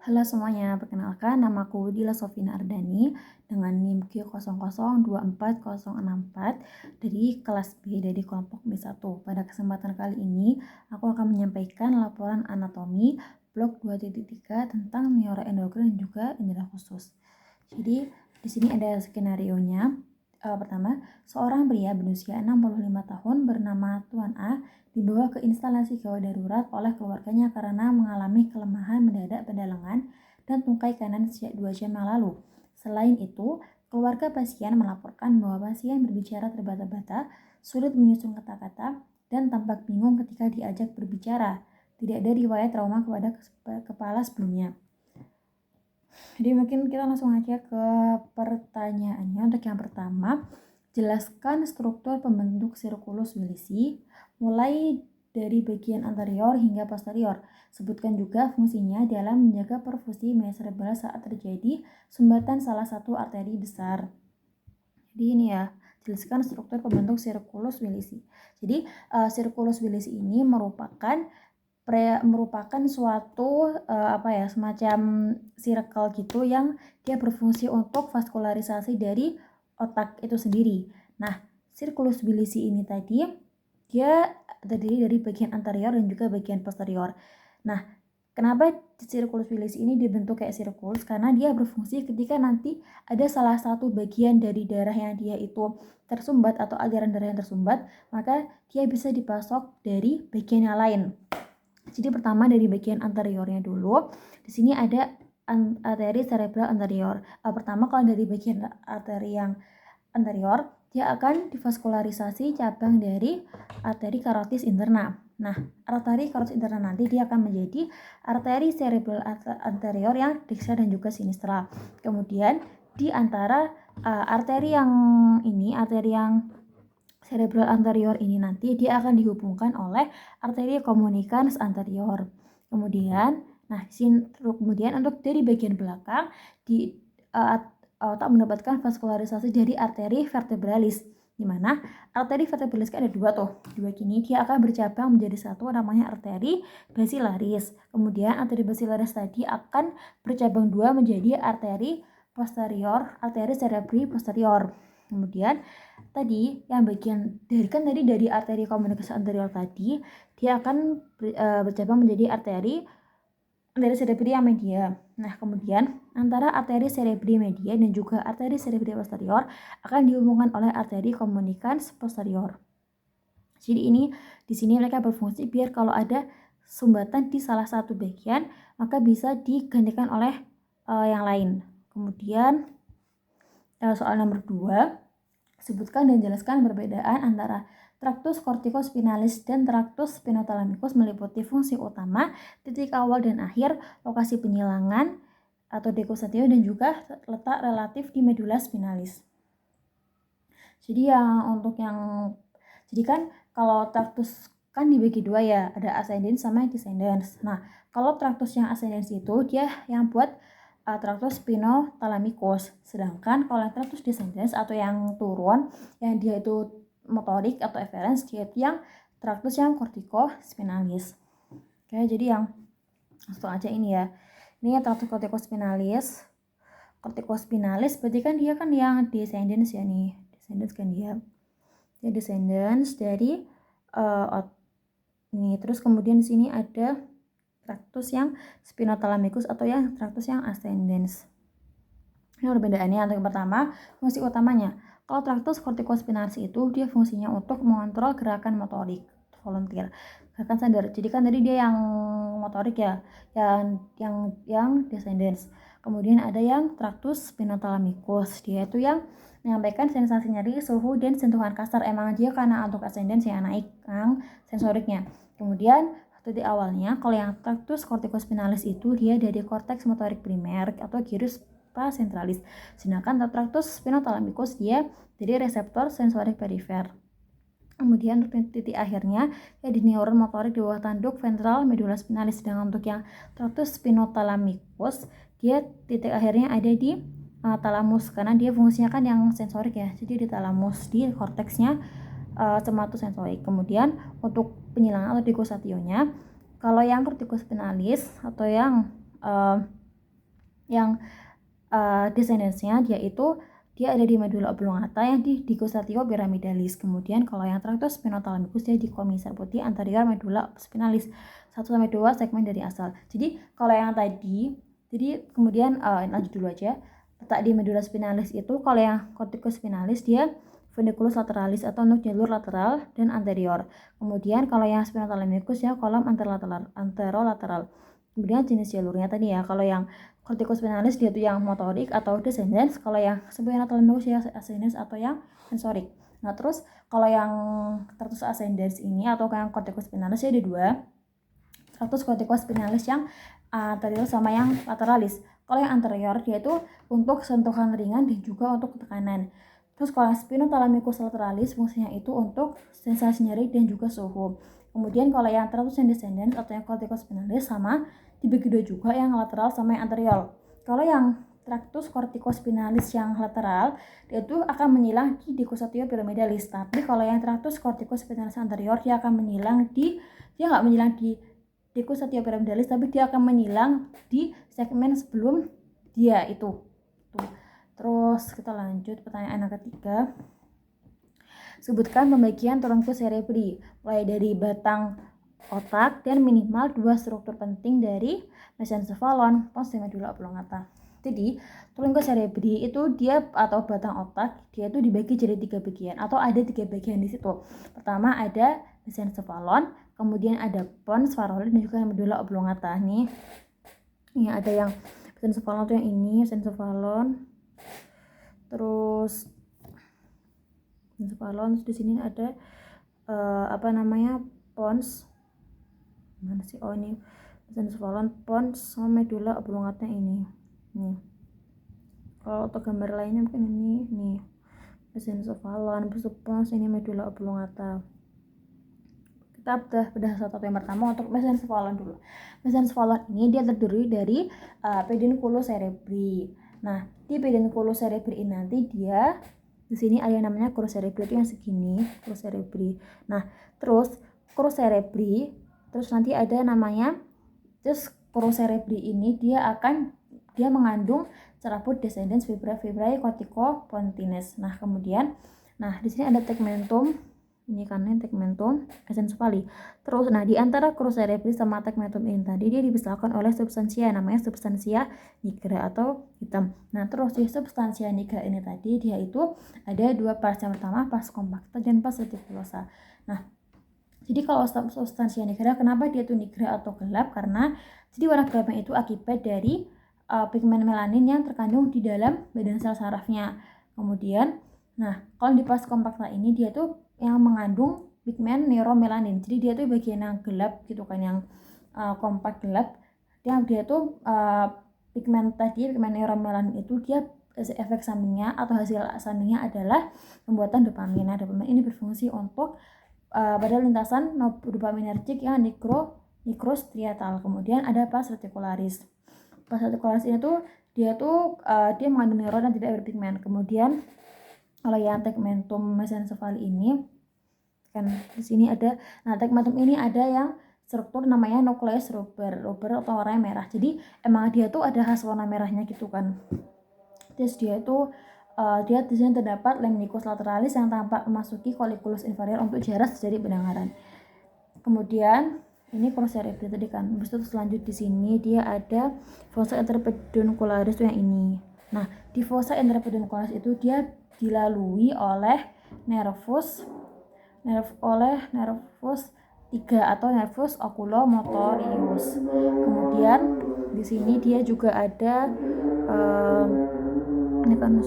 Halo semuanya, perkenalkan namaku Dila Sofina Ardani dengan NIM Q00240064 dari kelas B dari kelompok B1. Pada kesempatan kali ini, aku akan menyampaikan laporan anatomi blok 2.3 tentang neuroendokrin dan juga indera khusus. Jadi, di sini ada skenarionya. Pertama, seorang pria berusia 65 tahun bernama Tuan A dibawa ke instalasi gawat darurat oleh keluarganya karena mengalami kelemahan mendadak pada lengan dan tungkai kanan sejak 2 jam yang lalu. Selain itu, keluarga pasien melaporkan bahwa pasien berbicara terbata-bata, sulit menyusun kata-kata, dan tampak bingung ketika diajak berbicara. Tidak ada riwayat trauma kepada kepala sebelumnya. Jadi mungkin kita langsung aja ke pertanyaannya. Untuk yang pertama, jelaskan struktur pembentuk sirkulus Willisi mulai dari bagian anterior hingga posterior. Sebutkan juga fungsinya dalam menjaga perfusi cerebral saat terjadi sumbatan salah satu arteri besar. Jadi ini ya, jelaskan struktur pembentuk sirkulus Willisi. Jadi sirkulus Willisi ini merupakan suatu semacam circle gitu yang dia berfungsi untuk vaskularisasi dari otak itu sendiri. Nah, sirkulus Willisi ini tadi dia terdiri dari bagian anterior dan juga bagian posterior. Nah, kenapa sirkulus Willisi ini dibentuk kayak sirkulus? Karena dia berfungsi ketika nanti ada salah satu bagian dari darah yang dia itu tersumbat atau aliran darah yang tersumbat, maka dia bisa dipasok dari bagian yang lain. Jadi pertama dari bagian anteriornya dulu. Di sini ada arteri cerebral anterior. Pertama kalau dari bagian arteri yang anterior, dia akan divaskularisasi cabang dari arteri karotis interna. Nah, arteri karotis interna nanti dia akan menjadi arteri cerebral anterior yang dikstra dan juga sinistra. Kemudian di antara arteri yang cerebral anterior ini nanti dia akan dihubungkan oleh arteri communicans anterior. Kemudian untuk dari bagian belakang di otak mendapatkan vaskularisasi dari arteri vertebralis, di mana arteri vertebralis ada dua gini, dia akan bercabang menjadi satu namanya arteri basilaris. Kemudian arteri basilaris tadi akan bercabang dua menjadi arteri posterior, arteri cerebri posterior. Kemudian tadi yang bagian dari arteri komunikasi anterior tadi dia akan bercabang menjadi arteri cerebri media. Nah, kemudian antara arteri cerebri media dan juga arteri cerebri posterior akan dihubungkan oleh arteri komunikans posterior. Jadi ini di sini mereka berfungsi biar kalau ada sumbatan di salah satu bagian maka bisa digantikan oleh yang lain. Kemudian soal nomor 2, sebutkan dan jelaskan perbedaan antara traktus corticospinalis dan traktus spinothalamikus meliputi fungsi utama, titik awal dan akhir, lokasi penyilangan atau dekusatio dan juga letak relatif di medula spinalis. Jadi kan kalau traktus kan dibagi dua ya, ada ascendens sama descendens. Nah, kalau traktus yang ascendens itu dia yang buat traktus spinothalamikus. Sedangkan kalau traktus descendens atau yang turun, yang dia itu motorik atau efferens, dia itu yang traktus yang corticospinalis. Oke, jadi yang langsung aja ini ya. Ini traktus corticospinalis. Corticospinalis berarti kan dia kan yang descendens ya nih. Descendens kan dia. Dia descendens dari ini. Terus kemudian di sini ada traktus yang spinothalamikus atau yang traktus yang ascendens. Ini perbedaannya. Yang pertama, fungsi utamanya. Kalau traktus corticospinalis itu dia fungsinya untuk mengontrol gerakan motorik volunteer, gerakan sadar. Jadi kan tadi dia yang motorik ya, yang descendens. Kemudian ada yang traktus spinothalamikus. Dia itu yang menyampaikan sensasi nyeri, suhu, dan sentuhan kasar. Emang dia karena untuk ascendens yang naik yang sensoriknya. Kemudian di awalnya, kalau yang traktus corticospinalis itu dia dari korteks motorik primer atau gyrus prasentralis. Sedangkan traktus spinothalamikus dia dari reseptor sensorik perifer. Kemudian untuk titik akhirnya ya di neuron motorik di bawah tanduk ventral medula spinalis. Sedangkan untuk yang traktus spinothalamikus dia titik akhirnya ada di talamus karena dia fungsinya kan yang sensorik ya. Jadi di talamus di korteksnya somatosensorik. Kemudian untuk penyilangan atau dekusationya, kalau yang corticospinalis atau yang yang descendants-nya dia ada di medula oblongata yang di digustativo piramidalis. Kemudian kalau yang terakhir itu spinothalamikus, dia di komisar putih anterior medula spinalis 1-2 segmen dari asal. Jadi kalau yang tadi, jadi kemudian lanjut dulu aja. Letak di medula spinalis itu, kalau yang corticus spinalis dia funiculus lateralis atau untuk jalur lateral dan anterior. Kemudian kalau yang spinothalamikus ya kolom anterolateral. Kemudian jenis jalurnya tadi ya, kalau yang corticus spinalis dia tuh yang motorik atau descendants, kalau yang spinothalamikus ya ascendens atau yang sensorik. Nah terus kalau yang tractus ascendens ini atau yang corticus spinalis ya ada dua, tractus corticus spinalis yang anterior sama yang lateralis. Kalau yang anterior dia itu untuk sentuhan ringan dan juga untuk tekanan. Terus kalau spinothalamikus lateralis fungsinya itu untuk sensasi nyeri dan juga suhu. Kemudian kalau yang tractus descendens atau yang corticus spinalis sama dibagi dua juga, yang lateral sama yang anterior. Kalau yang tractus corticus spinalis yang lateral dia itu akan menyilang di decussatio piramidalis, tapi kalau yang tractus corticus spinalis anterior dia akan menyilang dia nggak menyilang di decussatio piramidalis, tapi dia akan menyilang di segmen sebelum dia itu. Tuh. Terus kita lanjut pertanyaan yang ketiga. Sebutkan pembagian trunkus cerebri mulai dari batang otak dan minimal 2 struktur penting dari mesencephalon, pons dan medula oblongata. Jadi trunkus cerebri itu dia atau batang otak dia itu dibagi jadi 3 bagian atau ada 3 bagian di situ. Pertama ada mesencephalon, kemudian ada pons, pharynx dan juga medula oblongata. Nih ada yang mesencephalon itu yang ini mesencephalon. Terus mesencephalon, di sini ada pons. Mana sih? Oh ini mesencephalon, pons sama medula oblongata ini. Nih. Kalau untuk gambar lainnya mungkin ini nih. Mesencephalon, pons, ini medula oblongata. Kita bedah satu yang pertama untuk mesencephalon dulu. Mesencephalon ini dia terdiri dari pedunculus cerebri. Nah, di pedunculus cerebri ini nanti dia di sini ada yang namanya crus cerebri, itu yang segini, crus cerebri. Nah, terus crus cerebri, terus nanti ada namanya crus cerebri ini dia mengandung cerabut descendens fibrae corticopontines. Nah, kemudian di sini ada tegmentum. Ini kan tegmentum mesencephali. Terus di antara crus cerebri sama tegmentum ini tadi dia dipisahkan oleh substansia namanya substansia nigra atau hitam. Nah, terus di substansia nigra ini tadi dia itu ada dua pars. Yang pertama pars compacta dan pars reticulosa. Nah, jadi kalau substansia nigra kenapa dia itu nigra atau gelap? Karena jadi warna gelapnya itu akibat dari pigmen melanin yang terkandung di dalam badan sel sarafnya. Kemudian kalau di pars compacta ini dia tuh yang mengandung pigmen neuromelanin. Jadi dia tuh bagian yang gelap gitu kan, yang kompak gelap. Yang dia tuh pigmen neuromelanin itu dia efek sampingnya atau hasil sampingnya adalah pembuatan dopamin. Nah, dopamin ini berfungsi untuk pada lintasan dopaminergic yang nikrostriatal. Kemudian ada pars reticularis. Pars reticularis ini tuh dia mengandung neuron dan tidak berpigmen. Kemudian kalau yang tegmentum mesencephali ini kan di sini ada, tegmentum ini ada yang struktur namanya nucleus ruber atau warnanya merah. Jadi emang dia tuh ada khas warna merahnya gitu kan. Terus dia di sini terdapat lemnicus lateralis yang tampak memasuki colliculus inferior untuk jarak dari pendengaran. Kemudian ini crus cerebri tadi kan. Habis itu selanjut di sini dia ada fossa interpeduncularis yang ini. Nah, di fossa interpeduncularis itu dia dilalui oleh nervus 3 atau nervus oculomotorius. Kemudian di sini dia juga ada ini kan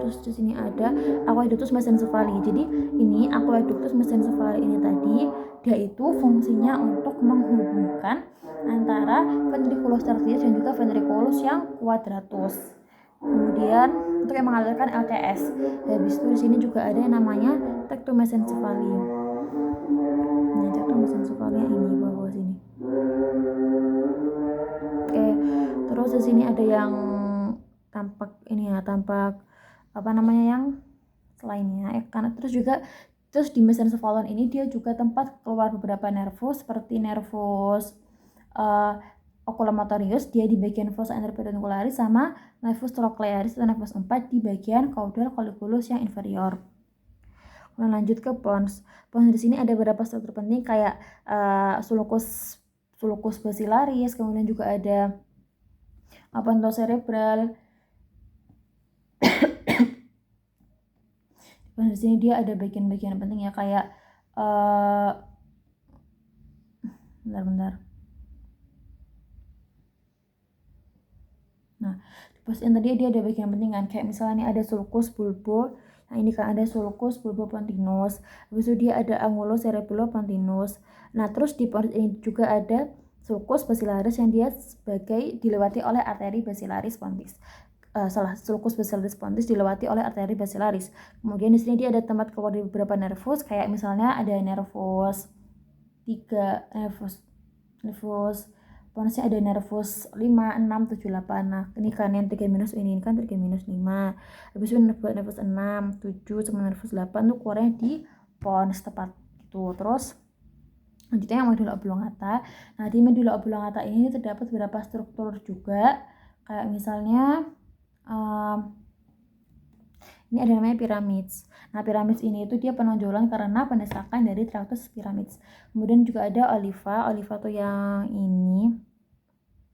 terus di sini ada aqueductus mesencephali. Jadi ini aqueductus mesencephali ini tadi dia itu fungsinya untuk menghubungkan antara ventriculus tertius dan juga ventriculus yang quadratus. Kemudian untuk yang mengalirkan LCS. Habis itu di sini juga ada yang namanya tectum mesencephali. Nah, tectum mesencephali yang ini bawah sini. Oke, terus di sini ada yang tampak yang selainnya karena terus di mesencephalon ini dia juga tempat keluar beberapa nervus seperti nervus oculomotorius dia di bagian fossa interpeduncularis, sama nervus trochlearis atau nervus 4 di bagian caudal colliculus yang inferior. Kemudian lanjut ke pons. Pons di sini ada beberapa struktur penting kayak sulcus basilaris, kemudian juga ada pontocerebral. Pons di sini dia ada bagian-bagian penting ya kayak bentar. Nah, di pos ini tadi dia ada bagian penting kan, kayak misalnya ini ada sulcus bulbo. Nah, ini kan ada sulcus bulbopontinus. Habis itu dia ada angulo cerebelopontinus. Nah, terus di pons ini juga ada sulcus basilaris yang dia sebagai dilewati oleh arteri basilaris pontis. Sulcus basilaris pontis dilewati oleh arteri basilaris. Kemudian di sini dia ada tempat keluar dari beberapa nervus, kayak misalnya ada nervus 3, nervus ponsnya ada nervus 5, 6, 7, 8. Nah, ini kan yang 3 minus ini kan 3 minus 5. Habis itu nervus 6, 7 sama nervus 8 tuh keluarnya di pons tepat gitu. Terus selanjutnya yang medula oblongata. Nah, di medula oblongata ini terdapat beberapa struktur juga kayak misalnya ini ada namanya pyramids. Nah, pyramids ini itu dia penonjolan karena pendesakan dari tractus pyramids. Kemudian juga ada oliva. Oliva tuh yang ini.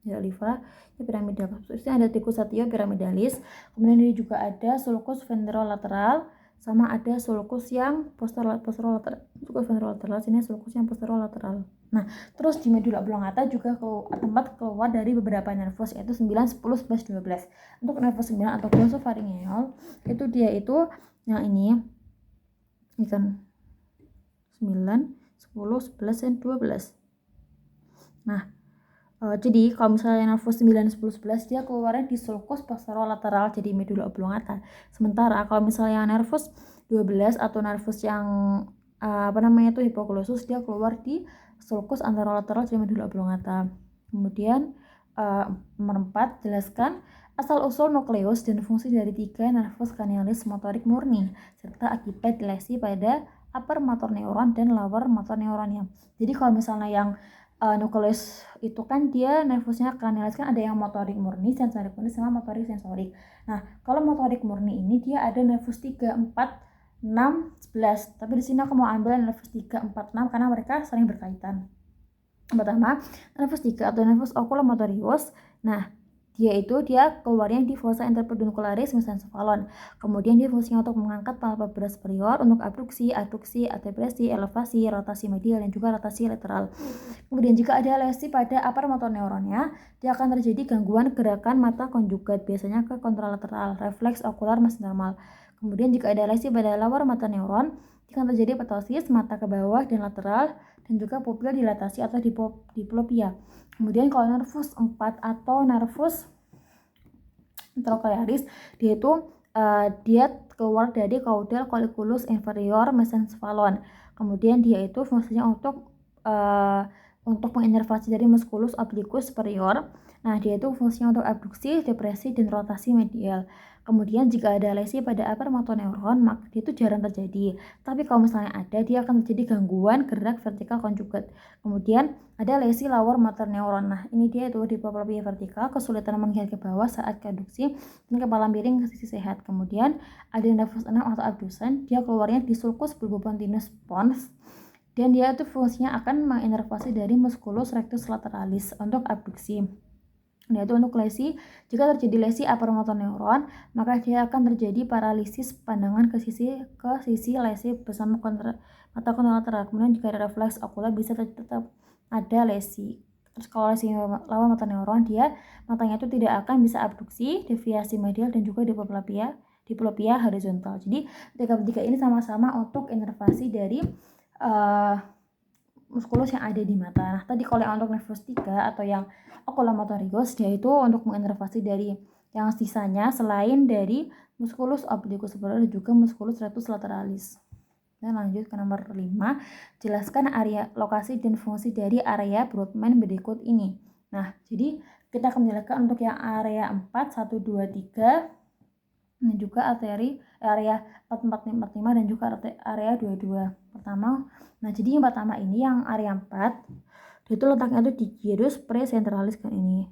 Ya, oliva, ya piramida. Terus ada Decussatio pyramidalis. Kemudian ini juga ada sulcus ventrolateral sama ada sulcus yang posterolateral. Sulcus ventrolateral, sini sulcus yang posterolateral. Nah, terus di medula oblongata juga tempat keluar dari beberapa nervus yaitu 9, 10, 11, 12. Untuk nervus 9 atau glossopharyngeal itu dia itu yang ini kan 9, 10, 11, dan 12. Nah, jadi kalau misalnya nervus 9, 10, 11 dia keluarnya di sulcus posterolateral jadi medula oblongata. Sementara kalau misalnya nervus 12 atau nervus yang itu hipoglossus dia keluar di sulcus anterolateral jadi medula oblongata. Kemudian nomor 4 jelaskan asal usul nukleus dan fungsi dari 3 nervus cranialis motorik murni serta akibat lesi pada upper motor neuron dan lower motor neuronnya. Jadi kalau misalnya yang nukleus itu kan dia nervusnya cranialis kan ada yang motorik murni, sensorik murni, sama motorik sensorik. Nah, kalau motorik murni ini dia ada nervus 3, 4, 6, 11. Tapi di sini aku mau ambil nervus 3, 4, 6 karena mereka saling berkaitan. Pertama, nervus 3 atau nervus oculomotorius. Nah, dia keluarnya di fossa interpeduncularis mesencephalon. Kemudian dia fungsinya untuk mengangkat palpebra superior untuk abduksi, adduksi, addepresi, elevasi, rotasi medial dan juga rotasi lateral. Kemudian jika ada lesi pada upper motor neuronnya, dia akan terjadi gangguan gerakan mata konjugat biasanya ke kontralateral, refleks okular masih normal. Kemudian jika ada lesi pada lower motor neuron, akan terjadi ptosis mata ke bawah dan lateral dan juga pupil dilatasi atau diplopia. Kemudian kalau nervus 4 atau nervus trochlearis dia itu dia keluar dari caudal colliculus inferior mesencephalon. Kemudian dia itu fungsinya untuk menginervasi dari musculus obliquus superior. Nah, dia itu fungsinya untuk abduksi, depresi, dan rotasi medial. Kemudian jika ada lesi pada upper motor neuron, maka dia itu jarang terjadi. Tapi kalau misalnya ada, dia akan terjadi gangguan gerak vertikal konjugat. Kemudian ada lesi lower motor neuron. Nah, ini dia itu diplopia vertikal, kesulitan menghindar ke bawah saat keaduksi, dan kepala miring ke sisi sehat. Kemudian ada nervus 6 atau abdusen, dia keluarnya di sulcus bulbopontinus pons. Dan dia itu fungsinya akan menginervasi dari musculus rectus lateralis untuk abduksi. Yaitu untuk lesi, jika terjadi lesi upper motor neuron, maka dia akan terjadi paralisis pandangan ke sisi lesi bersama mata kontralateral. Kemudian jika ada refleks okular bisa tetap ada lesi. Terus kalau lesi lawan motor neuron, dia matanya itu tidak akan bisa abduksi, deviasi medial dan juga diplopia horizontal. Jadi tiga ini sama-sama untuk inervasi dari muskulus yang ada di mata. Nah, tadi kalau yang untuk nervus 3 atau yang oculomotorius dia itu untuk menginervasi dari yang sisanya selain dari musculus obliquus superior dan juga musculus rectus lateralis. Dan lanjut ke nomor 5, jelaskan area lokasi dan fungsi dari area Brodmann berikut ini. Nah, jadi kita akan menjelaskan untuk yang area 4, 1, 2, 3 dan juga area 4, 4, 5 dan juga area 22. Pertama, nah jadi yang pertama ini yang area 4 Dia itu letaknya itu di gyrus presentralis kan ini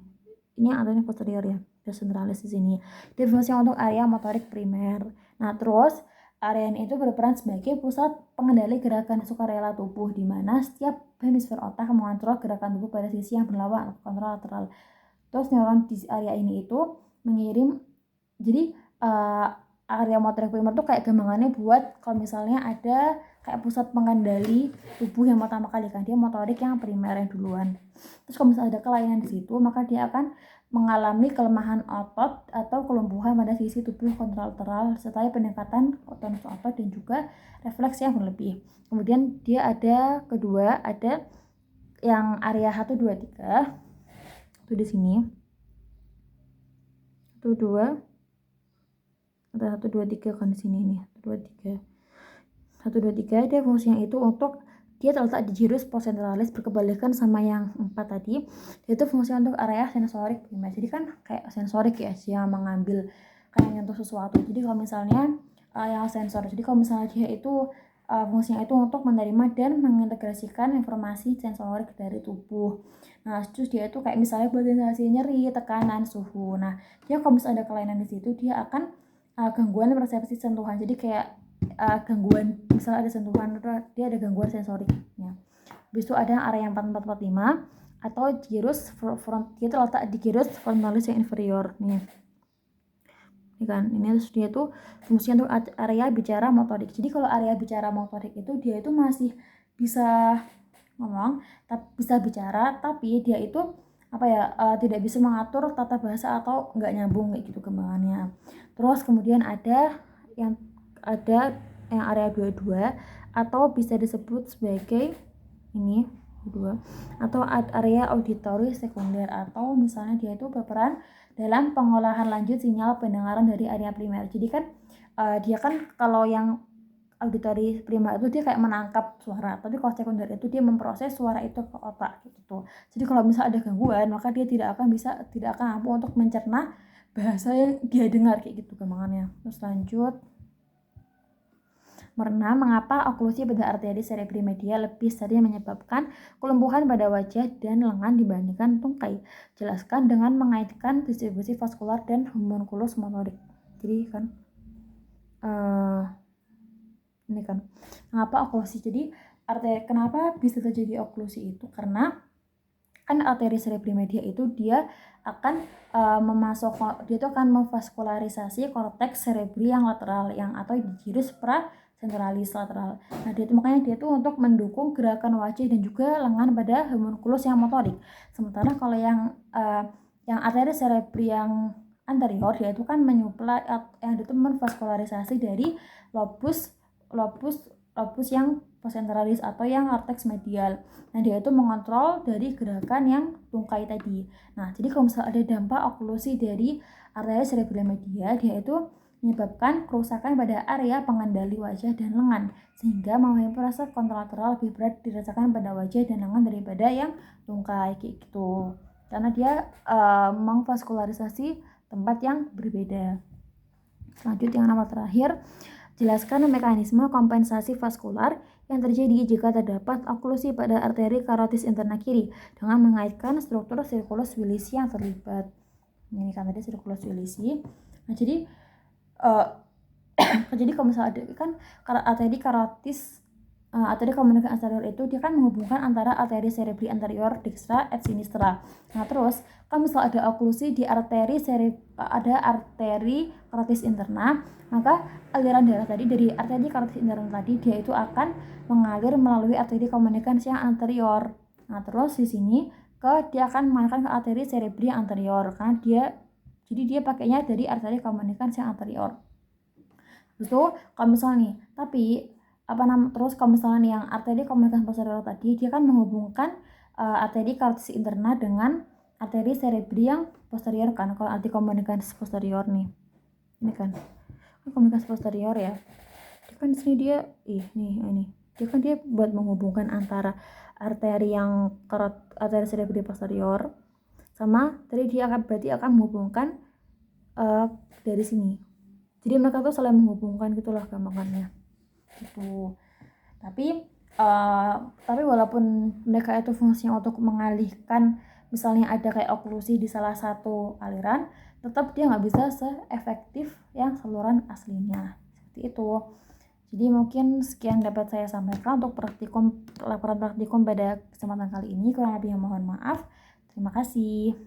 yang arterinya posterior ya, presentralis di sini. Dia berfungsi untuk area motorik primer. Nah terus area ini itu berperan sebagai pusat pengendali gerakan sukarela tubuh, di mana setiap hemisfer otak mengontrol gerakan tubuh pada sisi yang berlawanan atau kontralateral. Terus neuron di area ini itu mengirim, jadi area motorik primer tuh kayak gampangannya buat kalau misalnya ada kayak pusat pengendali tubuh yang pertama kali kan, dia motorik yang primer yang duluan. Terus kalau misalnya ada kelainan di situ, maka dia akan mengalami kelemahan otot atau kelumpuhan pada sisi tubuh kontralateral serta peningkatan tonus otot dan juga refleks yang berlebih. Kemudian dia ada kedua, ada yang area 1 2 3. Itu di sini. 1 2 ada 1 2 3 kan di sini nih. 1 2 3. 1 2 3 dia fungsinya itu untuk dia terletak di gyrus posentralis berkebalikan sama yang 4 tadi. Dia itu fungsinya untuk area sensorik primer. Jadi kan kayak sensorik ya, dia mengambil kayak nyentuh sesuatu. Jadi kalau misalnya yang sensor, jadi kalau misalnya dia itu fungsinya itu untuk menerima dan mengintegrasikan informasi sensorik dari tubuh. Nah, terus dia itu kayak misalnya buat sensasi nyeri, tekanan, suhu. Nah, dia kalau misalnya ada kelainan di situ, dia akan gangguan persepsi sentuhan. Jadi kayak gangguan, misalnya ada sentuhan, dia ada gangguan sensoriknya. Habis itu ada area 4445 atau gyrus front, dia terletak di gyrus frontalis yang inferior nih. Ini kan, ini terus dia tuh fungsinya untuk area bicara motorik. Jadi kalau area bicara motorik itu dia itu masih bisa ngomong, bisa bicara, tapi dia itu tidak bisa mengatur tata bahasa atau nggak nyambung kayak gitu kembangannya. Terus kemudian ada yang area 22 atau bisa disebut sebagai ini 2 atau area auditory sekunder, atau misalnya dia itu berperan dalam pengolahan lanjut sinyal pendengaran dari area primer. Jadi kan dia kan kalau yang auditory primer itu dia kayak menangkap suara, tapi kalau sekunder itu dia memproses suara itu ke otak gitu. Jadi kalau misalnya ada gangguan, maka dia tidak akan mampu untuk mencerna bahasa yang dia dengar kayak gitu gampangannya. Terus lanjut. Mengapa oklusi pada arteri cerebri media lebih sering menyebabkan kelumpuhan pada wajah dan lengan dibandingkan tungkai? Jelaskan dengan mengaitkan distribusi vaskular dan homunculus motorik. Jadi kan ini kan mengapa oklusi? Jadi kenapa bisa terjadi oklusi itu karena kan arteri cerebri media itu dia akan dia itu akan memvaskularisasi korteks cerebri yang lateral yang atau di gyrus prasentralis lateral. Nah, makanya dia itu untuk mendukung gerakan wajah dan juga lengan pada homunculus yang motorik. Sementara kalau yang arteri cerebri yang anterior dia itu kan menyuplai yang itu memvaskularisasi dari lobus yang posentralis atau yang cortex medial. Nah, dia itu mengontrol dari gerakan yang tungkai tadi. Nah, jadi kalau misalnya ada dampak oklusi dari arteri cerebral media, dia itu menyebabkan kerusakan pada area pengendali wajah dan lengan, sehingga mempunyai proses kontralateral lebih berat dirasakan pada wajah dan lengan daripada yang tungkai kayak gitu. Karena dia memvaskularisasi tempat yang berbeda. Selanjutnya yang nomor terakhir, jelaskan mekanisme kompensasi vaskular yang terjadi jika terdapat oklusi pada arteri karotis interna kiri dengan mengaitkan struktur sirkulus wilisi yang terlibat. Ini kan tadi sirkulus wilisi. Nah, jadi jadi kalau misalnya ada kan arteri karotis arteri komunikasi anterior itu dia kan menghubungkan antara arteri cerebri anterior dextra et sinistra. Nah, terus kalau misalnya ada oklusi di arteri karotis interna, maka aliran darah tadi dari arteri karotis interna tadi dia itu akan mengalir melalui arteri komunikasi yang anterior. Nah, terus di sini dia akan mengalirkan ke arteri cerebri anterior karena jadi dia pakainya dari arteri komunikasi yang anterior. Terus kalau misalnya nih, tapi terus kalau misalnya yang arteri komunikasi posterior tadi dia kan menghubungkan arteri karotis interna dengan arteri cerebri yang posterior kan. Kalau arteri komunikasi posterior nih, ini kan komunikasi posterior ya. Dia kan di sini dia ini dia buat menghubungkan antara arteri yang arteri cerebri posterior sama tadi dia berarti akan menghubungkan dari sini. Jadi mereka tuh saling menghubungkan gitulah gampangannya. Gitu. Tapi Tapi walaupun mereka itu fungsinya untuk mengalihkan, misalnya ada kayak oklusi di salah satu aliran, tetap dia nggak bisa seefektif yang saluran aslinya, seperti itu. Jadi mungkin sekian dapat saya sampaikan untuk laporan praktikum pada kesempatan kali ini. Kurang lebihnya mohon maaf. Terima kasih.